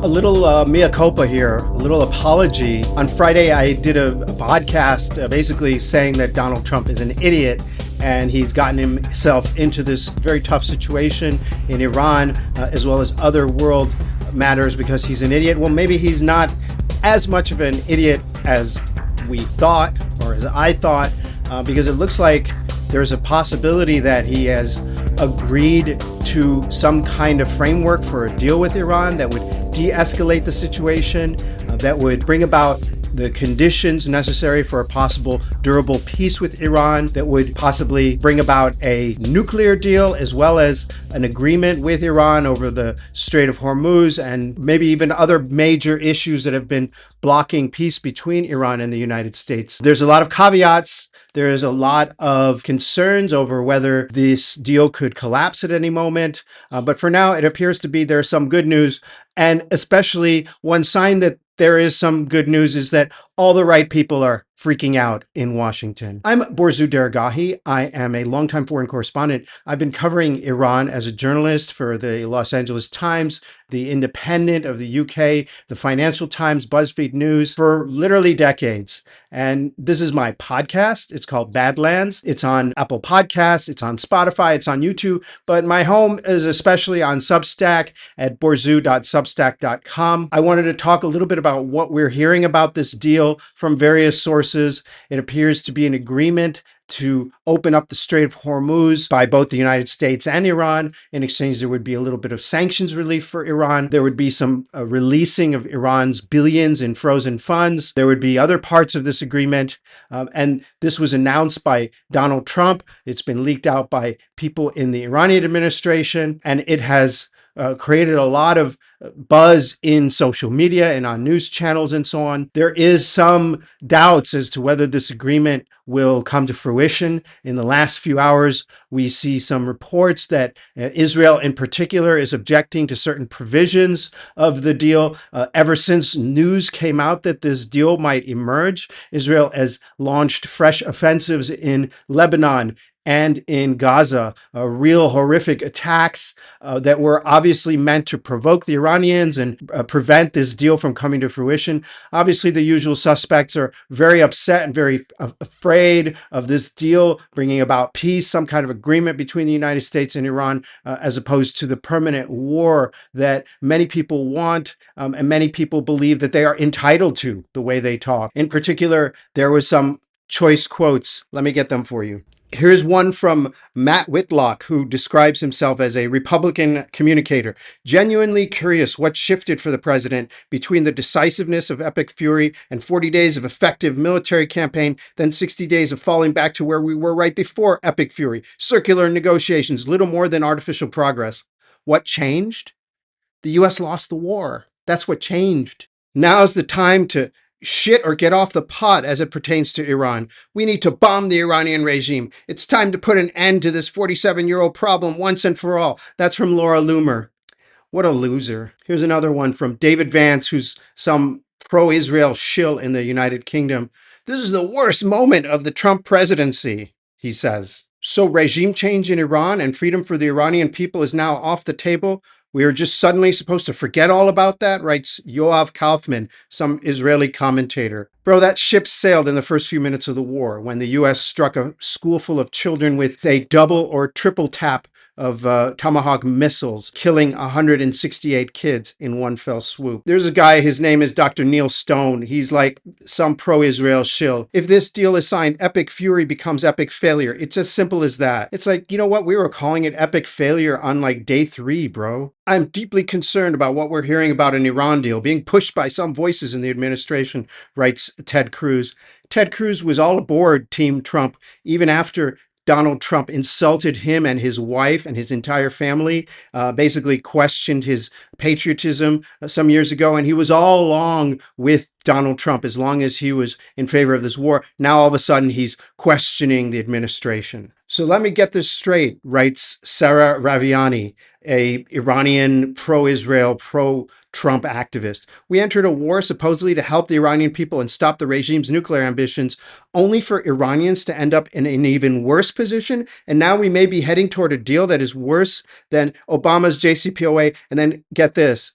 A little mea culpa here, a little apology. On Friday, I did a podcast basically saying that Donald Trump is an idiot and he's gotten himself into this very tough situation in Iran, as well as other world matters because he's an idiot. Well, maybe he's not as much of an idiot as we thought, or as I thought, because it looks like there's a possibility that he has agreed to some kind of framework for a deal with Iran that would de-escalate the situation, that would bring about the conditions necessary for a possible durable peace with Iran, that would possibly bring about a nuclear deal as well as an agreement with Iran over the Strait of Hormuz and maybe even other major issues that have been blocking peace between Iran and the United States. There's a lot of caveats. There is a lot of concerns over whether this deal could collapse at any moment. But for now, it appears to be there's some good news. And especially one sign that there is some good news is that all the right people are freaking out in Washington. I'm Borzu Dergahi. I am a longtime foreign correspondent. I've been covering Iran as a journalist for the Los Angeles Times, the Independent of the UK, the Financial Times, BuzzFeed News for literally decades. And this is my podcast. It's called Badlands. It's on Apple Podcasts. It's on Spotify. It's on YouTube. But my home is especially on Substack at borzu.substack.com. I wanted to talk a little bit about what we're hearing about this deal from various sources. It appears to be an agreement to open up the Strait of Hormuz by both the United States and Iran. In exchange, there would be a little bit of sanctions relief for Iran. There would be some releasing of Iran's billions in frozen funds. There would be other parts of this agreement. And this was announced by Donald Trump. It's been leaked out by people in the Iranian administration, and it has created a lot of buzz in social media and on news channels and so on. There is some doubts as to whether this agreement will come to fruition. In the last few hours, we see some reports that Israel in particular is objecting to certain provisions of the deal. Ever since news came out that this deal might emerge, Israel has launched fresh offensives in Lebanon and in Gaza, real horrific attacks that were obviously meant to provoke the Iranians and prevent this deal from coming to fruition. Obviously, the usual suspects are very upset and very afraid of this deal bringing about peace, some kind of agreement between the United States and Iran, as opposed to the permanent war that many people want and many people believe that they are entitled to, the way they talk. In particular, there was some choice quotes. Let me get them for you. Here's one from Matt Whitlock, who describes himself as a Republican communicator. Genuinely curious what shifted for the president between the decisiveness of epic fury and 40 days of effective military campaign, then 60 days of falling back to where we were right before epic fury. Circular negotiations, little more than artificial progress. What changed? The U.S. lost the war. That's what changed. Now's the time to shit or get off the pot as it pertains to Iran. We need to bomb the Iranian regime. It's time to put an end to this 47-year-old problem once and for all. That's from Laura Loomer. What a loser. Here's another one from David Vance, who's some pro-Israel shill in the United Kingdom. This is the worst moment of the Trump presidency, he says. So regime change in Iran and freedom for the Iranian people is now off the table. We are just suddenly supposed to forget all about that, writes Yoav Kaufman, some Israeli commentator. Bro, that ship sailed in the first few minutes of the war when the U.S. struck a school full of children with a double or triple tap of Tomahawk missiles, killing 168 kids in one fell swoop. There's a guy, his name is Dr. Neil Stone. He's like some pro-Israel shill. If this deal is signed, epic fury becomes epic failure. It's as simple as that. It's like, you know what? We were calling it epic failure on like day 3, bro. I'm deeply concerned about what we're hearing about an Iran deal being pushed by some voices in the administration, writes Ted Cruz. Ted Cruz was all aboard Team Trump, even after Donald Trump insulted him and his wife and his entire family, basically questioned his patriotism some years ago. And he was all along with Donald Trump as long as he was in favor of this war. Now, all of a sudden, he's questioning the administration. So let me get this straight, writes Sarah Raviani, a Iranian pro-Israel, pro-Trump activist. We entered a war supposedly to help the Iranian people and stop the regime's nuclear ambitions, only for Iranians to end up in an even worse position. And now we may be heading toward a deal that is worse than Obama's JCPOA. And then get this,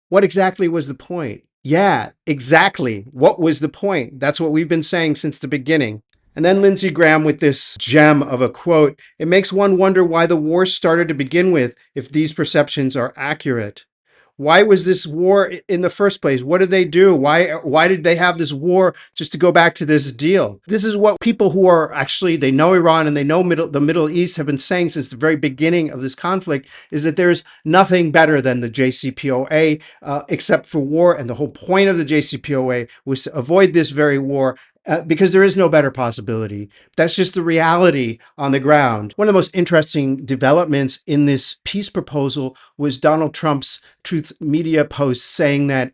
What exactly was the point? Yeah, exactly. What was the point? That's what we've been saying since the beginning. And then Lindsey Graham with this gem of a quote. It makes one wonder why the war started to begin with if these perceptions are accurate. Why was this war in the first place? What did they do? Why did they have this war? Just to go back to this deal. This is what people who are actually, they know Iran and they know the Middle East have been saying since the very beginning of this conflict, is that there's nothing better than the JCPOA except for war. And the whole point of the JCPOA was to avoid this very war because there is no better possibility. That's just the reality on the ground. One of the most interesting developments in this peace proposal was Donald Trump's Truth Media post saying that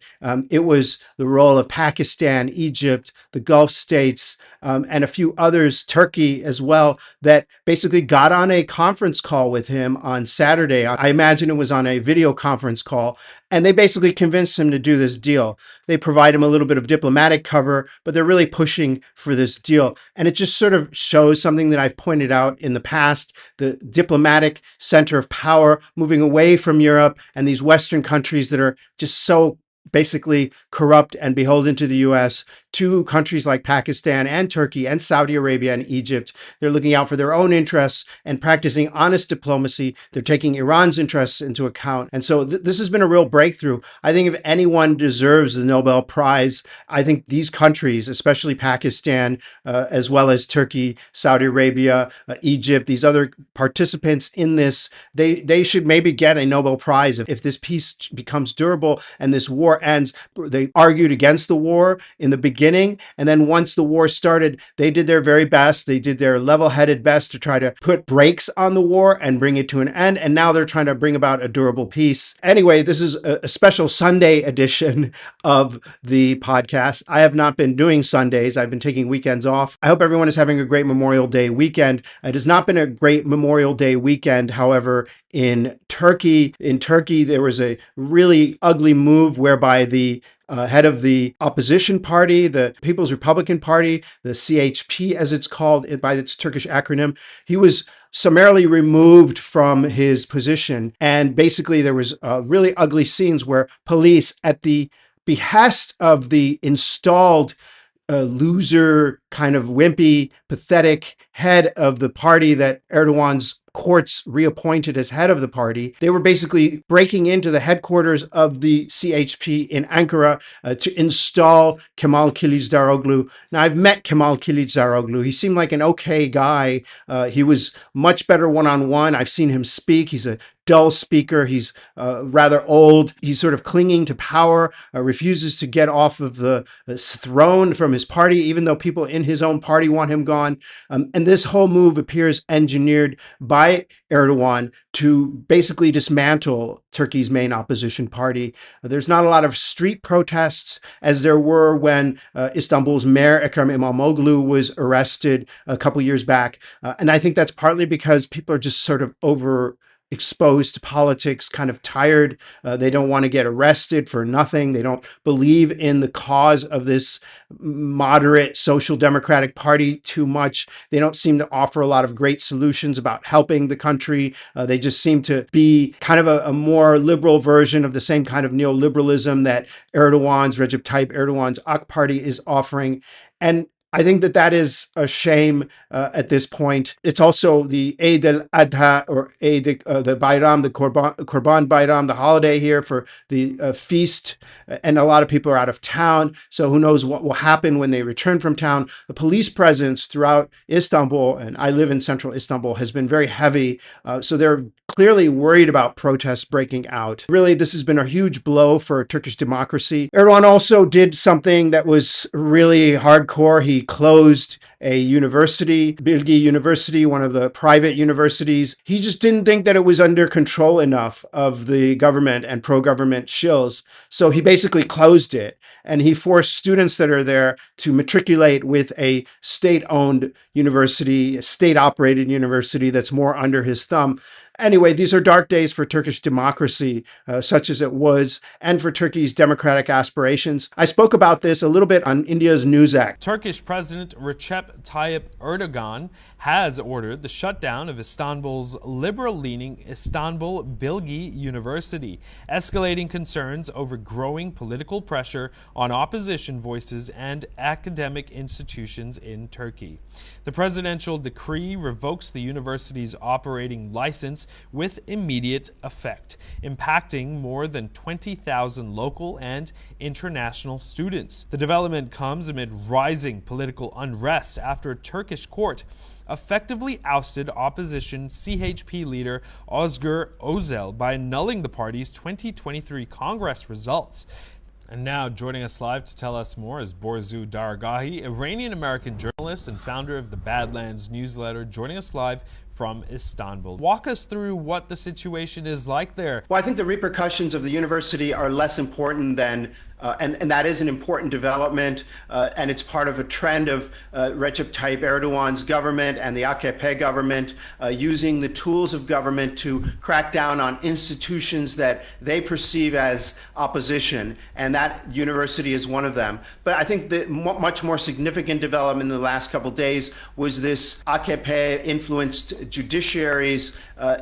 it was the role of Pakistan, Egypt, the Gulf states, and a few others, Turkey as well, that basically got on a conference call with him on Saturday. I imagine it was on a video conference call, and they basically convinced him to do this deal. They provide him a little bit of diplomatic cover, but they're really pushing for this deal. And it just sort of shows something that I've pointed out in the past, the diplomatic center of power moving away from Europe and these Western countries that are just so basically corrupt and beholden to the US, to countries like Pakistan and Turkey and Saudi Arabia and Egypt. They're looking out for their own interests and practicing honest diplomacy. They're taking Iran's interests into account. And so this has been a real breakthrough. I think if anyone deserves the Nobel Prize, I think these countries, especially Pakistan, as well as Turkey, Saudi Arabia, Egypt, these other participants in this, they should maybe get a Nobel Prize if this peace becomes durable and this war ends. They argued against the war in the beginning, and then once the war started, they did their very best. They did their level-headed best to try to put brakes on the war and bring it to an end, and now they're trying to bring about a durable peace. Anyway, this is a special Sunday edition of the podcast. I have not been doing Sundays. I've been taking weekends off. I hope everyone is having a great Memorial Day weekend. It has not been a great Memorial Day weekend, however, in Turkey. In Turkey, there was a really ugly move whereby the head of the opposition party, the People's Republican Party, the CHP as it's called by its Turkish acronym, he was summarily removed from his position. And basically there was really ugly scenes where police, at the behest of the installed loser, kind of wimpy, pathetic head of the party that Erdogan's courts reappointed as head of the party, they were basically breaking into the headquarters of the CHP in Ankara to install Kemal Kılıçdaroğlu. Now, I've met Kemal Kılıçdaroğlu. He seemed like an okay guy. He was much better one-on-one. I've seen him speak. He's a dull speaker. He's rather old. He's sort of clinging to power, refuses to get off of the throne from his party, even though people in his own party want him gone. And this whole move appears engineered by Erdogan to basically dismantle Turkey's main opposition party. There's not a lot of street protests as there were when Istanbul's mayor Ekrem İmamoğlu was arrested a couple years back. And I think that's partly because people are just sort of exposed to politics, kind of tired. They don't want to get arrested for nothing. They don't believe in the cause of this moderate social democratic party too much. They don't seem to offer a lot of great solutions about helping the country. They just seem to be kind of a more liberal version of the same kind of neoliberalism that Recep Tayyip Erdogan's AK Party is offering. And I think that is a shame at this point. It's also the Eid al-Adha, or the Bayram, the Kurban Bayram, the holiday here for the feast. And a lot of people are out of town. So who knows what will happen when they return from town. The police presence throughout Istanbul, and I live in central Istanbul, has been very heavy. So they're clearly worried about protests breaking out. Really, this has been a huge blow for Turkish democracy. Erdogan also did something that was really hardcore. He closed a university, Bilgi University, one of the private universities. He just didn't think that it was under control enough of the government and pro-government shills. So he basically closed it. And he forced students that are there to matriculate with a state-owned university, a state-operated university that's more under his thumb. Anyway, these are dark days for Turkish democracy, such as it was, and for Turkey's democratic aspirations. I spoke about this a little bit on India's NewsX. Turkish President Recep Recep Tayyip Erdogan has ordered the shutdown of Istanbul's liberal-leaning Istanbul Bilgi University, escalating concerns over growing political pressure on opposition voices and academic institutions in Turkey. The presidential decree revokes the university's operating license with immediate effect, impacting more than 20,000 local and international students. The development comes amid rising political unrest after a Turkish court effectively ousted opposition CHP leader Özgür Özel by annulling the party's 2023 Congress results. And now, joining us live to tell us more is Borzu Daragahi, Iranian-American journalist and founder of the Badlands newsletter, joining us live from Istanbul. Walk us through what the situation is like there. Well, I think the repercussions of the university are less important than, and that is an important development, and it's part of a trend of Recep Tayyip Erdogan's government and the AKP government using the tools of government to crack down on institutions that they perceive as opposition, and that university is one of them. But I think the much more significant development in the last couple of days was this AKP-influenced judiciary's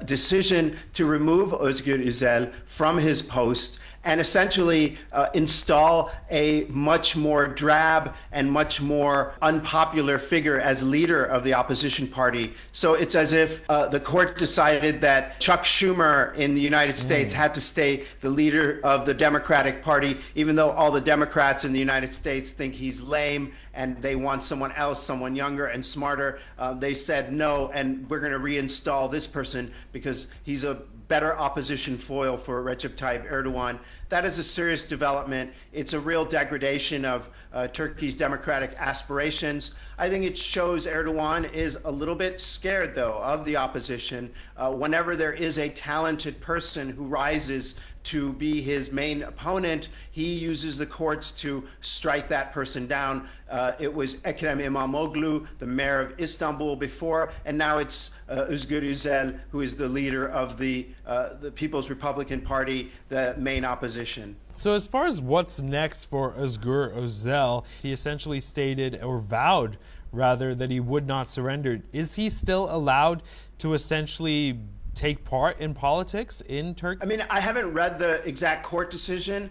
decision to remove Özgür Özel from his post and essentially install a much more drab and much more unpopular figure as leader of the opposition party. So it's as if the court decided that Chuck Schumer in the United States had to stay the leader of the Democratic Party, even though all the Democrats in the United States think he's lame and they want someone else, someone younger and smarter. They said no, and we're going to reinstall this person because he's a better opposition foil for Recep Tayyip Erdogan. That is a serious development. It's a real degradation of Turkey's democratic aspirations. I think it shows Erdogan is a little bit scared, though, of the opposition. Whenever there is a talented person who rises to be his main opponent, he uses the courts to strike that person down. It was Ekrem İmamoğlu, the mayor of Istanbul before, and now it's Özgür Özel, who is the leader of the People's Republican Party, the main opposition. So as far as what's next for Özgür Özel, he essentially stated, or vowed rather, that he would not surrender. Is he still allowed to essentially take part in politics in Turkey? I mean, I haven't read the exact court decision.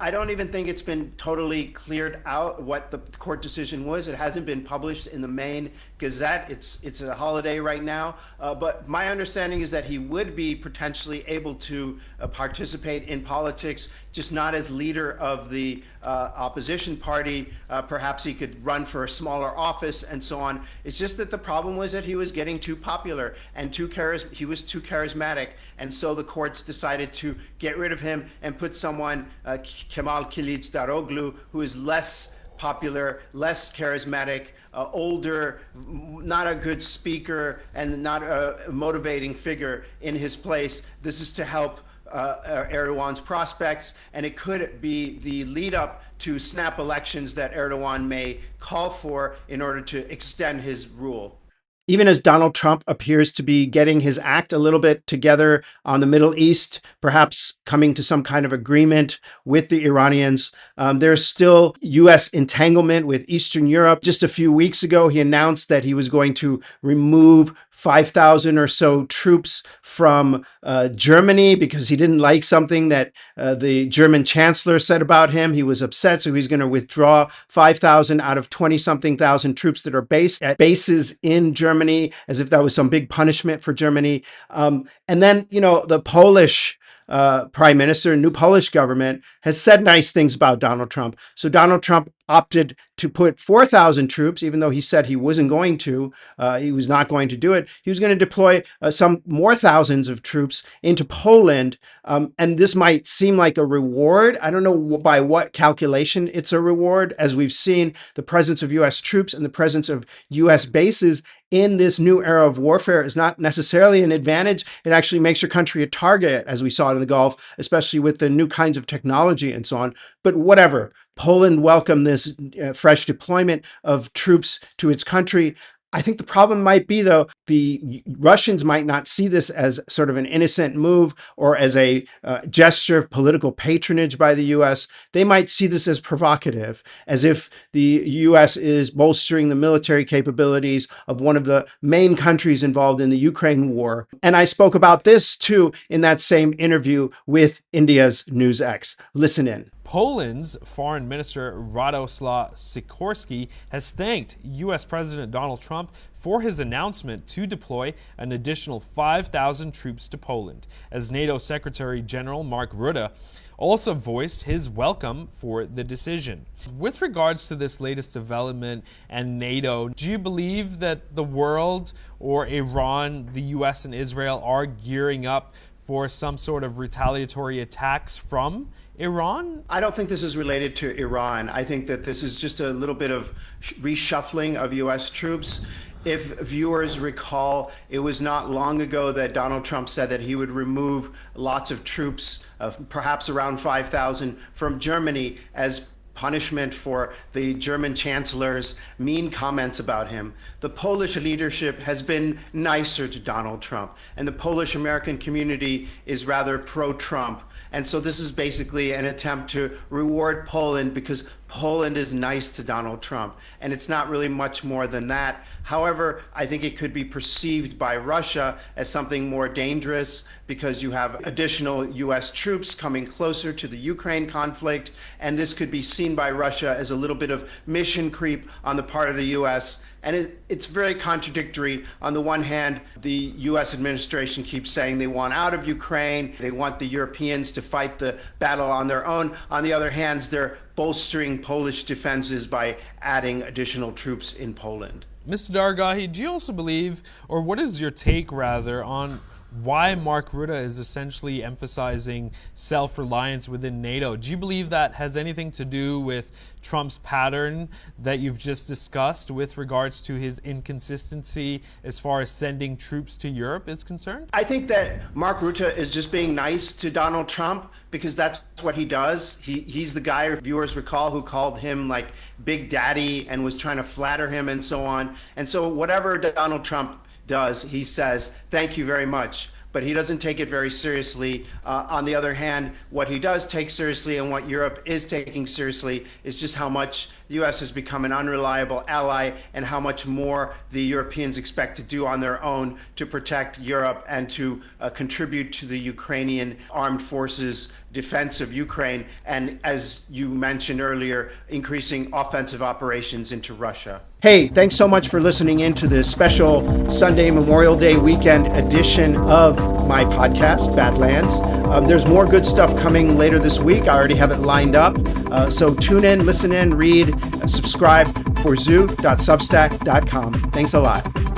I don't even think it's been totally cleared out what the court decision was. It hasn't been published in the main Gazette. It's a holiday right now. But my understanding is that he would be potentially able to participate in politics, just not as leader of the opposition party. Perhaps he could run for a smaller office and so on. It's just that the problem was that he was getting too popular and he was too charismatic. And so the courts decided to get rid of him and put someone, Kemal Kılıçdaroğlu, who is less popular, less charismatic, older, not a good speaker, and not a motivating figure in his place. This is to help Erdogan's prospects, and it could be the lead up to snap elections that Erdogan may call for in order to extend his rule. Even as Donald Trump appears to be getting his act a little bit together on the Middle East, perhaps coming to some kind of agreement with the Iranians, there's still U.S. entanglement with Eastern Europe. Just a few weeks ago, he announced that he was going to remove 5,000 or so troops from Germany because he didn't like something that the German chancellor said about him. He was upset, so he's going to withdraw 5,000 out of 20-something thousand troops that are based at bases in Germany, as if that was some big punishment for Germany. And then, the Polish prime minister, new Polish government, has said nice things about Donald Trump. So Donald Trump opted to put 4,000 troops, even though he said he wasn't going to, he was not going to do it. He was going to deploy some more thousands of troops into Poland. And this might seem like a reward. I don't know by what calculation it's a reward. As we've seen, the presence of U.S. troops and the presence of U.S. bases in this new era of warfare is not necessarily an advantage. It actually makes your country a target, as we saw in the Gulf, especially with the new kinds of technology and so on. But whatever. Poland welcomed this fresh deployment of troops to its country. I think the problem might be, though, the Russians might not see this as sort of an innocent move or as a gesture of political patronage by the U.S. They might see this as provocative, as if the U.S. is bolstering the military capabilities of one of the main countries involved in the Ukraine war. And I spoke about this too in that same interview with India's NewsX. Listen in. Poland's Foreign Minister Radoslaw Sikorski has thanked U.S. President Donald Trump for his announcement to deploy an additional 5,000 troops to Poland, as NATO Secretary General Mark Rutte also voiced his welcome for the decision. With regards to this latest development and NATO, do you believe that the world or Iran, the U.S. and Israel are gearing up for some sort of retaliatory attacks from Iran? I don't think this is related to Iran. I think that this is just a little bit of reshuffling of U.S. troops. If viewers recall, it was not long ago that Donald Trump said that he would remove lots of troops, perhaps around 5,000, from Germany as punishment for the German chancellor's mean comments about him. The Polish leadership has been nicer to Donald Trump, and the Polish American community is rather pro-Trump. And so this is basically an attempt to reward Poland because Poland is nice to Donald Trump. And it's not really much more than that. However, I think it could be perceived by Russia as something more dangerous because you have additional U.S. troops coming closer to the Ukraine conflict. And this could be seen by Russia as a little bit of mission creep on the part of the U.S. And it's very contradictory. On the one hand, the U.S. administration keeps saying they want out of Ukraine. They want the Europeans to fight the battle on their own. On the other hand, they're bolstering Polish defenses by adding additional troops in Poland. Mr. Dargahi, do you also believe, or what is your take rather, on why Mark Rutte is essentially emphasizing self-reliance within NATO? Do you believe that has anything to do with Trump's pattern that you've just discussed with regards to his inconsistency as far as sending troops to Europe is concerned? I think that Mark Rutte is just being nice to Donald Trump because that's what he does. He's the guy, viewers recall, who called him like Big Daddy and was trying to flatter him and so on. And so whatever Donald Trump does, he says, thank you very much. But he doesn't take it very seriously. On the other hand, what he does take seriously and what Europe is taking seriously is just how much the U.S. has become an unreliable ally and how much more the Europeans expect to do on their own to protect Europe and to contribute to the Ukrainian armed forces defense of Ukraine, and as you mentioned earlier, increasing offensive operations into Russia. Hey, thanks so much for listening in to this special Sunday Memorial Day weekend edition of my podcast, Badlands. There's more good stuff coming later this week. I already have it lined up. So tune in, listen in, read, subscribe for zoo.substack.com. Thanks a lot.